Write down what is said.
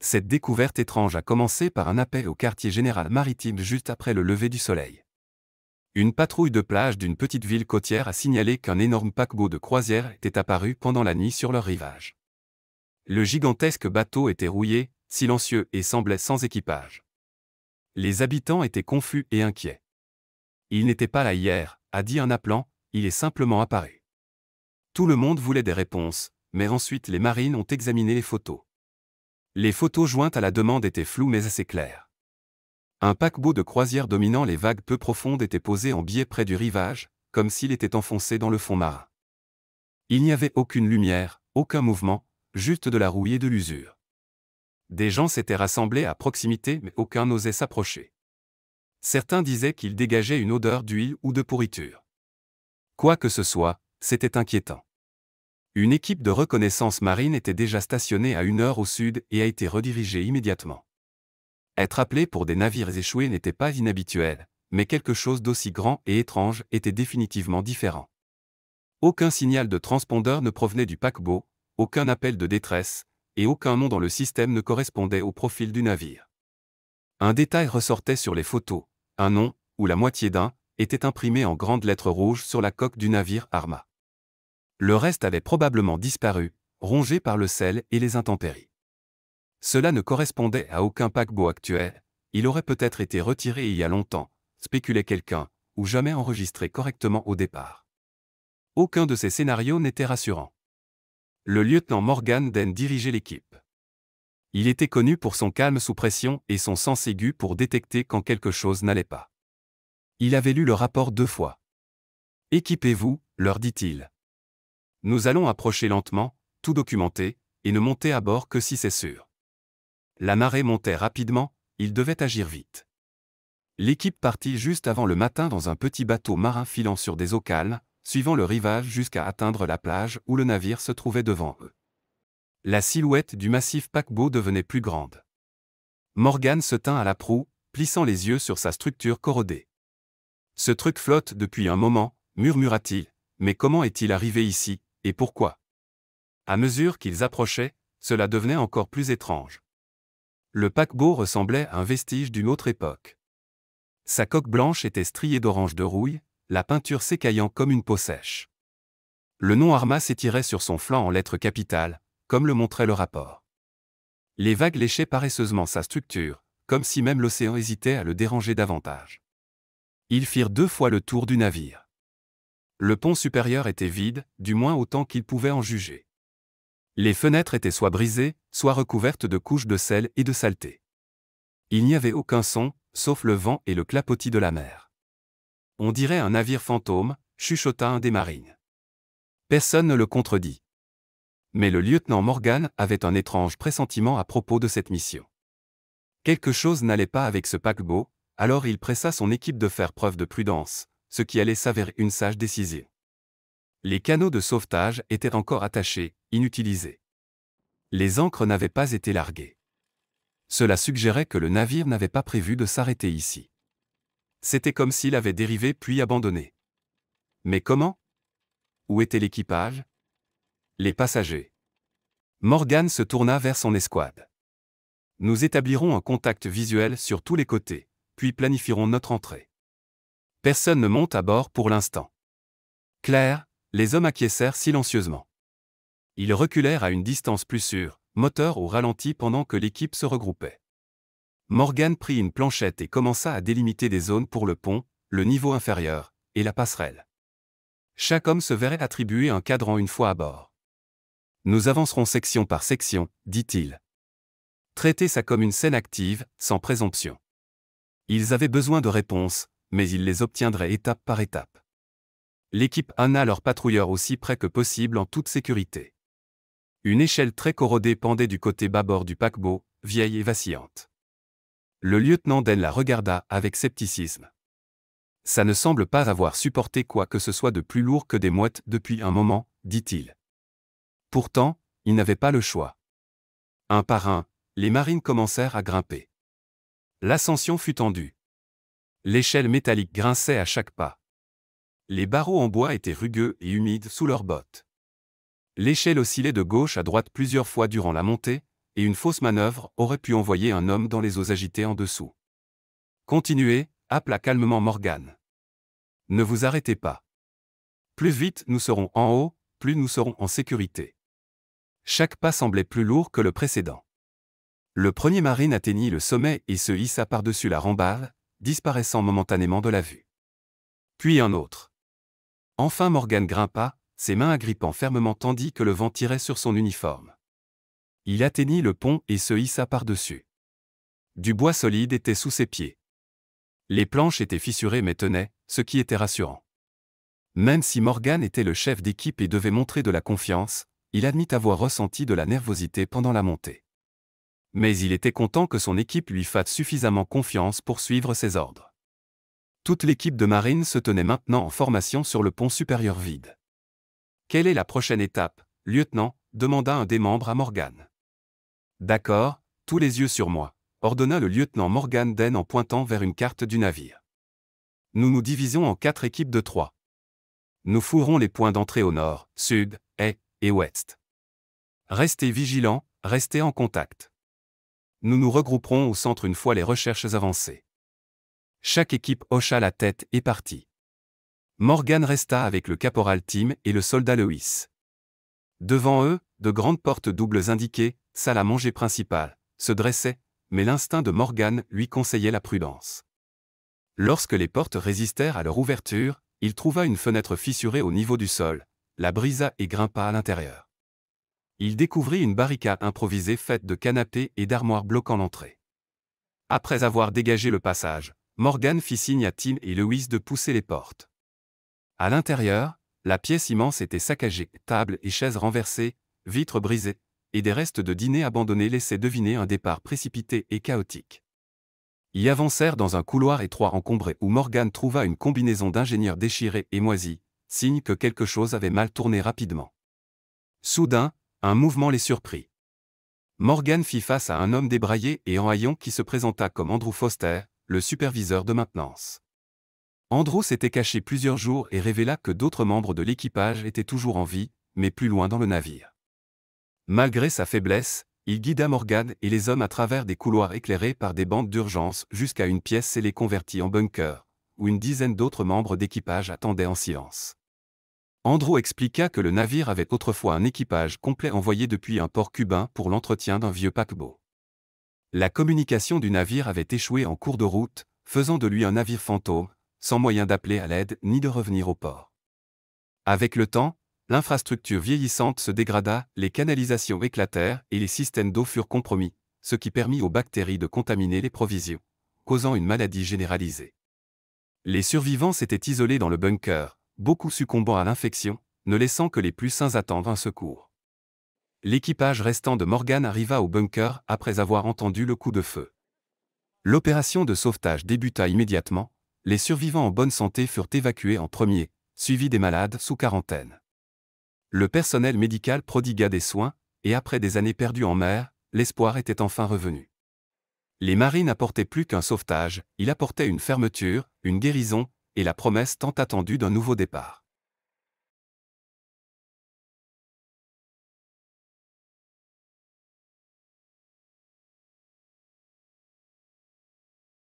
Cette découverte étrange a commencé par un appel au quartier général maritime juste après le lever du soleil. Une patrouille de plage d'une petite ville côtière a signalé qu'un énorme paquebot de croisière était apparu pendant la nuit sur leur rivage. Le gigantesque bateau était rouillé, silencieux et semblait sans équipage. Les habitants étaient confus et inquiets. Il n'était pas là hier, a dit un appelant, il est simplement apparu. Tout le monde voulait des réponses, mais ensuite les marines ont examiné les photos. Les photos jointes à la demande étaient floues mais assez claires. Un paquebot de croisière dominant les vagues peu profondes était posé en biais près du rivage, comme s'il était enfoncé dans le fond marin. Il n'y avait aucune lumière, aucun mouvement, juste de la rouille et de l'usure. Des gens s'étaient rassemblés à proximité mais aucun n'osait s'approcher. Certains disaient qu'il dégageait une odeur d'huile ou de pourriture. Quoi que ce soit, c'était inquiétant. Une équipe de reconnaissance marine était déjà stationnée à 1 heure au sud et a été redirigée immédiatement. Être appelé pour des navires échoués n'était pas inhabituel, mais quelque chose d'aussi grand et étrange était définitivement différent. Aucun signal de transpondeur ne provenait du paquebot, aucun appel de détresse, et aucun nom dans le système ne correspondait au profil du navire. Un détail ressortait sur les photos, un nom, ou la moitié d'un, était imprimé en grandes lettres rouges sur la coque du navire Arma. Le reste avait probablement disparu, rongé par le sel et les intempéries. Cela ne correspondait à aucun paquebot actuel, il aurait peut-être été retiré il y a longtemps, spéculait quelqu'un, ou jamais enregistré correctement au départ. Aucun de ces scénarios n'était rassurant. Le lieutenant Morgan Den dirigeait l'équipe. Il était connu pour son calme sous pression et son sens aigu pour détecter quand quelque chose n'allait pas. Il avait lu le rapport 2 fois. « Équipez-vous », leur dit-il. « Nous allons approcher lentement, tout documenter, et ne monter à bord que si c'est sûr. » La marée montait rapidement, il devait agir vite. L'équipe partit juste avant le matin dans un petit bateau marin filant sur des eaux calmes, suivant le rivage jusqu'à atteindre la plage où le navire se trouvait devant eux. La silhouette du massif paquebot devenait plus grande. Morgan se tint à la proue, plissant les yeux sur sa structure corrodée. « Ce truc flotte depuis un moment, » murmura-t-il, « mais comment est-il arrivé ici, et pourquoi ?» À mesure qu'ils approchaient, cela devenait encore plus étrange. Le paquebot ressemblait à un vestige d'une autre époque. Sa coque blanche était striée d'orange de rouille, la peinture s'écaillant comme une peau sèche. Le nom Arma s'étirait sur son flanc en lettres capitales, comme le montrait le rapport. Les vagues léchaient paresseusement sa structure, comme si même l'océan hésitait à le déranger davantage. Ils firent 2 fois le tour du navire. Le pont supérieur était vide, du moins autant qu'ils pouvaient en juger. Les fenêtres étaient soit brisées, soit recouvertes de couches de sel et de saleté. Il n'y avait aucun son, sauf le vent et le clapotis de la mer. On dirait un navire fantôme, chuchota un des marines. Personne ne le contredit. Mais le lieutenant Morgan avait un étrange pressentiment à propos de cette mission. Quelque chose n'allait pas avec ce paquebot, alors il pressa son équipe de faire preuve de prudence, ce qui allait s'avérer une sage décision. Les canaux de sauvetage étaient encore attachés, inutilisés. Les ancres n'avaient pas été larguées. Cela suggérait que le navire n'avait pas prévu de s'arrêter ici. C'était comme s'il avait dérivé puis abandonné. Mais comment? Où était l'équipage? Les passagers. Morgan se tourna vers son escouade. Nous établirons un contact visuel sur tous les côtés, puis planifierons notre entrée. Personne ne monte à bord pour l'instant. Clair, les hommes acquiescèrent silencieusement. Ils reculèrent à une distance plus sûre, moteur au ralenti pendant que l'équipe se regroupait. Morgan prit une planchette et commença à délimiter des zones pour le pont, le niveau inférieur, et la passerelle. Chaque homme se verrait attribuer un cadran une fois à bord. Nous avancerons section par section, dit-il. Traitez ça comme une scène active, sans présomption. Ils avaient besoin de réponses, mais ils les obtiendraient étape par étape. L'équipe amena leurs patrouilleurs aussi près que possible en toute sécurité. Une échelle très corrodée pendait du côté bâbord du paquebot, vieille et vacillante. Le lieutenant Den la regarda avec scepticisme. Ça ne semble pas avoir supporté quoi que ce soit de plus lourd que des mouettes depuis un moment, dit-il. Pourtant, il n'avait pas le choix. Un par un, les marines commencèrent à grimper. L'ascension fut tendue. L'échelle métallique grinçait à chaque pas. Les barreaux en bois étaient rugueux et humides sous leurs bottes. L'échelle oscillait de gauche à droite plusieurs fois durant la montée, et une fausse manœuvre aurait pu envoyer un homme dans les eaux agitées en dessous. Continuez, appela calmement Morgan. Ne vous arrêtez pas. Plus vite nous serons en haut, plus nous serons en sécurité. Chaque pas semblait plus lourd que le précédent. Le premier marine atteignit le sommet et se hissa par-dessus la rambarde, disparaissant momentanément de la vue. Puis un autre. Enfin Morgan grimpa, ses mains agrippant fermement tandis que le vent tirait sur son uniforme. Il atteignit le pont et se hissa par-dessus. Du bois solide était sous ses pieds. Les planches étaient fissurées mais tenaient, ce qui était rassurant. Même si Morgan était le chef d'équipe et devait montrer de la confiance, il admit avoir ressenti de la nervosité pendant la montée. Mais il était content que son équipe lui fasse suffisamment confiance pour suivre ses ordres. Toute l'équipe de marine se tenait maintenant en formation sur le pont supérieur vide. « Quelle est la prochaine étape, lieutenant » demanda un des membres à Morgan. « D'accord, tous les yeux sur moi » ordonna le lieutenant Morgan Den en pointant vers une carte du navire. « Nous nous divisons en 4 équipes de 3. Nous fouillerons les points d'entrée au nord, sud, est et ouest. Restez vigilants, restez en contact. Nous nous regrouperons au centre une fois les recherches avancées. » Chaque équipe hocha la tête et partit. Morgan resta avec le caporal Tim et le soldat Lewis. Devant eux, de grandes portes doubles indiquées, salle à manger principale, se dressaient, mais l'instinct de Morgan lui conseillait la prudence. Lorsque les portes résistèrent à leur ouverture, il trouva une fenêtre fissurée au niveau du sol, la brisa et grimpa à l'intérieur. Il découvrit une barricade improvisée faite de canapés et d'armoires bloquant l'entrée. Après avoir dégagé le passage, Morgan fit signe à Tim et Lewis de pousser les portes. À l'intérieur, la pièce immense était saccagée, tables et chaises renversées, vitres brisées, et des restes de dîner abandonnés laissaient deviner un départ précipité et chaotique. Y avancèrent dans un couloir étroit encombré où Morgan trouva une combinaison d'ingénieurs déchirée et moisie, signe que quelque chose avait mal tourné rapidement. Soudain, un mouvement les surprit. Morgan fit face à un homme débraillé et en haillons qui se présenta comme Andrew Foster, le superviseur de maintenance. Andrew s'était caché plusieurs jours et révéla que d'autres membres de l'équipage étaient toujours en vie, mais plus loin dans le navire. Malgré sa faiblesse, il guida Morgan et les hommes à travers des couloirs éclairés par des bandes d'urgence jusqu'à une pièce scellée convertie en bunker, où une dizaine d'autres membres d'équipage attendaient en silence. Andrew expliqua que le navire avait autrefois un équipage complet envoyé depuis un port cubain pour l'entretien d'un vieux paquebot. La communication du navire avait échoué en cours de route, faisant de lui un navire fantôme, sans moyen d'appeler à l'aide ni de revenir au port. Avec le temps, l'infrastructure vieillissante se dégrada, les canalisations éclatèrent et les systèmes d'eau furent compromis, ce qui permit aux bactéries de contaminer les provisions, causant une maladie généralisée. Les survivants s'étaient isolés dans le bunker, beaucoup succombant à l'infection, ne laissant que les plus sains attendre un secours. L'équipage restant de Morgan arriva au bunker après avoir entendu le coup de feu. L'opération de sauvetage débuta immédiatement, les survivants en bonne santé furent évacués en premier, suivis des malades sous quarantaine. Le personnel médical prodigua des soins, et après des années perdues en mer, l'espoir était enfin revenu. Les marines n'apportaient plus qu'un sauvetage, ils apportaient une fermeture, une guérison, et la promesse tant attendue d'un nouveau départ.